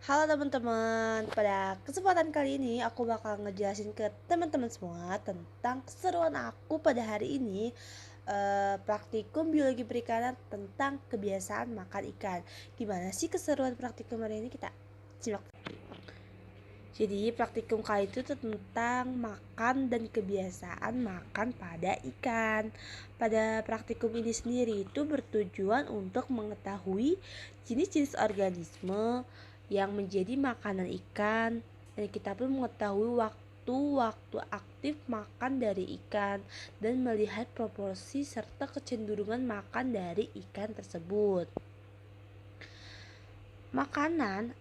Halo teman-teman, pada kesempatan kali ini aku bakal ngejelasin ke teman-teman semua tentang keseruan aku pada hari ini, praktikum biologi perikanan tentang kebiasaan makan ikan. Gimana sih keseruan praktikum hari ini, kita simak. Jadi praktikum kali itu tentang makan dan kebiasaan makan pada ikan. Pada praktikum ini sendiri itu bertujuan untuk mengetahui jenis-jenis organisme yang menjadi makanan ikan, dan kita pun mengetahui waktu-waktu aktif makan dari ikan dan melihat proporsi serta kecenderungan makan dari ikan tersebut. Makanan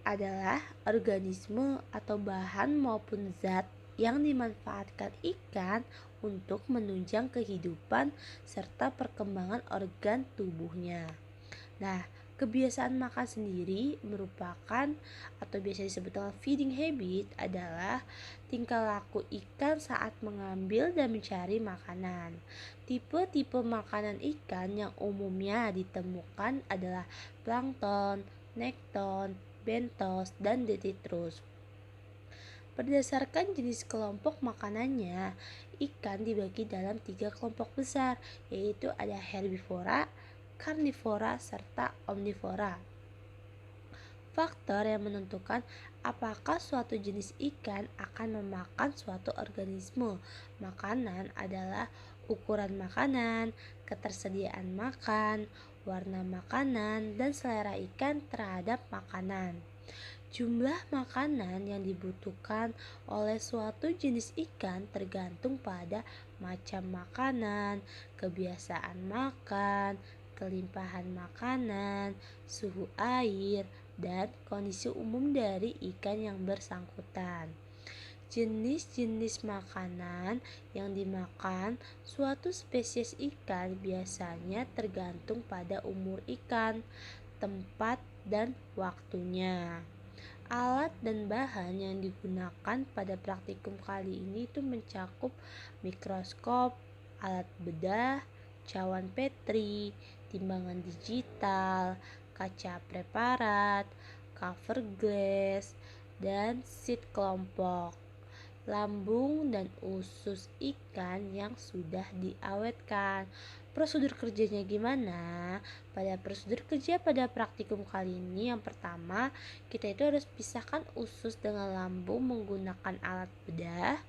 adalah organisme atau bahan maupun zat yang dimanfaatkan ikan untuk menunjang kehidupan serta perkembangan organ tubuhnya. Nah, kebiasaan makan sendiri merupakan atau biasa disebut dengan feeding habit adalah tingkah laku ikan saat mengambil dan mencari makanan. Tipe-tipe makanan ikan yang umumnya ditemukan adalah plankton, nekton, bentos, dan detritus. Berdasarkan jenis kelompok makanannya, ikan dibagi dalam 3 kelompok besar, yaitu ada herbivora, karnivora, serta omnivora. Faktor yang menentukan apakah suatu jenis ikan akan memakan suatu organisme makanan adalah ukuran makanan, ketersediaan makan, warna makanan, dan selera ikan terhadap makanan. Jumlah makanan yang dibutuhkan oleh suatu jenis ikan tergantung pada macam makanan, kebiasaan makan, kelimpahan makanan, suhu air, dan kondisi umum dari ikan yang bersangkutan. Jenis-jenis makanan yang dimakan suatu spesies ikan biasanya tergantung pada umur ikan, tempat, dan waktunya. Alat dan bahan yang digunakan pada praktikum kali ini itu mencakup mikroskop, alat bedah, cawan petri, timbangan digital, kaca preparat, cover glass, dan seat kelompok, lambung dan usus ikan yang sudah diawetkan. Prosedur kerjanya gimana? Pada prosedur kerja pada praktikum kali ini, yang pertama, kita itu harus pisahkan usus dengan lambung menggunakan alat bedah.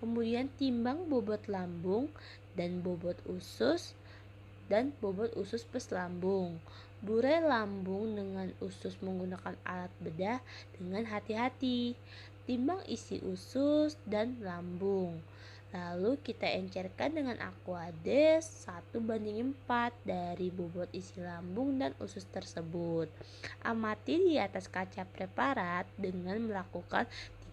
Kemudian timbang bobot lambung dan bobot usus plus lambung. Burai lambung dengan usus menggunakan alat bedah dengan hati-hati. Timbang isi usus dan lambung. Lalu kita encerkan dengan Aquades 1:4 dari bobot isi lambung dan usus tersebut. Amati di atas kaca preparat dengan melakukan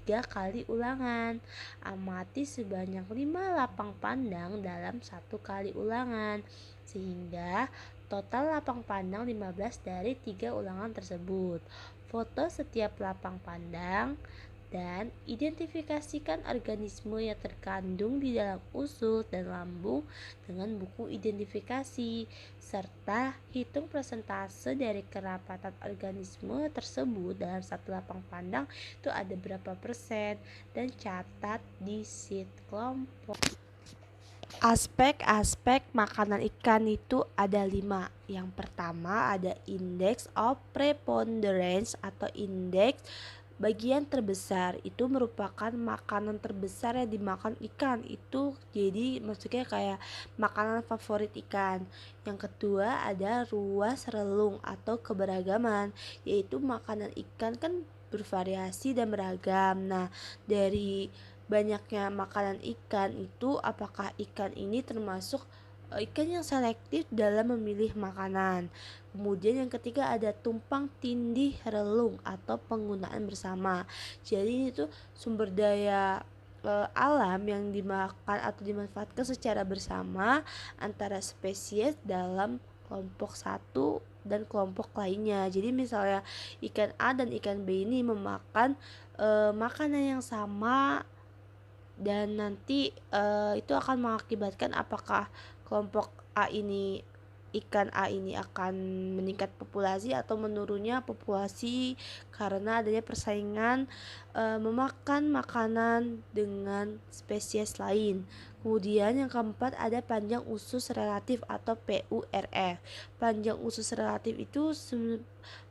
3 kali ulangan. Amati sebanyak 5 lapang pandang dalam 1 kali ulangan, sehingga total lapang pandang 15 dari 3 ulangan tersebut. Foto setiap lapang pandang dan identifikasikan organisme yang terkandung di dalam usus dan lambung dengan buku identifikasi, serta hitung persentase dari kerapatan organisme tersebut dalam satu lapang pandang itu ada berapa persen, dan catat di sheet kelompok. Aspek-aspek makanan ikan itu ada 5. Yang pertama ada index of preponderance atau indeks bagian terbesar. Itu merupakan makanan terbesar yang dimakan ikan. Itu jadi maksudnya kayak makanan favorit ikan. Yang kedua ada ruas relung atau keberagaman, yaitu makanan ikan kan bervariasi dan beragam. Nah, dari banyaknya makanan ikan itu, apakah ikan ini termasuk ikan yang selektif dalam memilih makanan. Kemudian yang ketiga ada tumpang tindih relung atau penggunaan bersama. Jadi ini tuh sumber daya alam yang dimakan atau dimanfaatkan secara bersama antara spesies dalam kelompok satu dan kelompok lainnya. Jadi misalnya ikan A dan ikan B ini memakan makanan yang sama, dan nanti itu akan mengakibatkan apakah kelompok A ini ikan A ini akan meningkat populasi atau menurunnya populasi karena adanya persaingan memakan makanan dengan spesies lain. Kemudian yang keempat ada panjang usus relatif atau PURR. Panjang usus relatif itu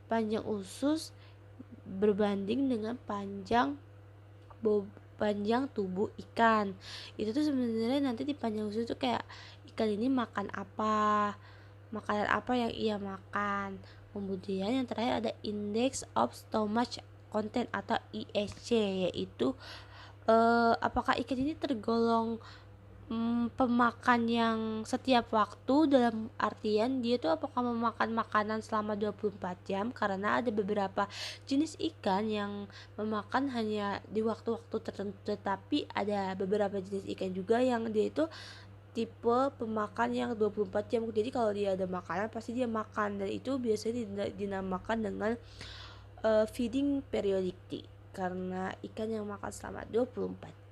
panjang usus berbanding dengan panjang tubuh ikan. Itu tuh sebenarnya nanti di panjang usus itu kayak ikan ini makan apa, makanan apa yang ia makan. Kemudian yang terakhir ada index of stomach content atau ISC, yaitu apakah ikan ini tergolong pemakan yang setiap waktu, dalam artian dia tuh apakah memakan makanan selama 24 jam, karena ada beberapa jenis ikan yang memakan hanya di waktu-waktu tertentu, tetapi ada beberapa jenis ikan juga yang dia itu tipe pemakan yang 24 jam. Jadi kalau dia ada makanan pasti dia makan, dan itu biasanya dinamakan dengan feeding periodicity karena ikan yang makan selama 24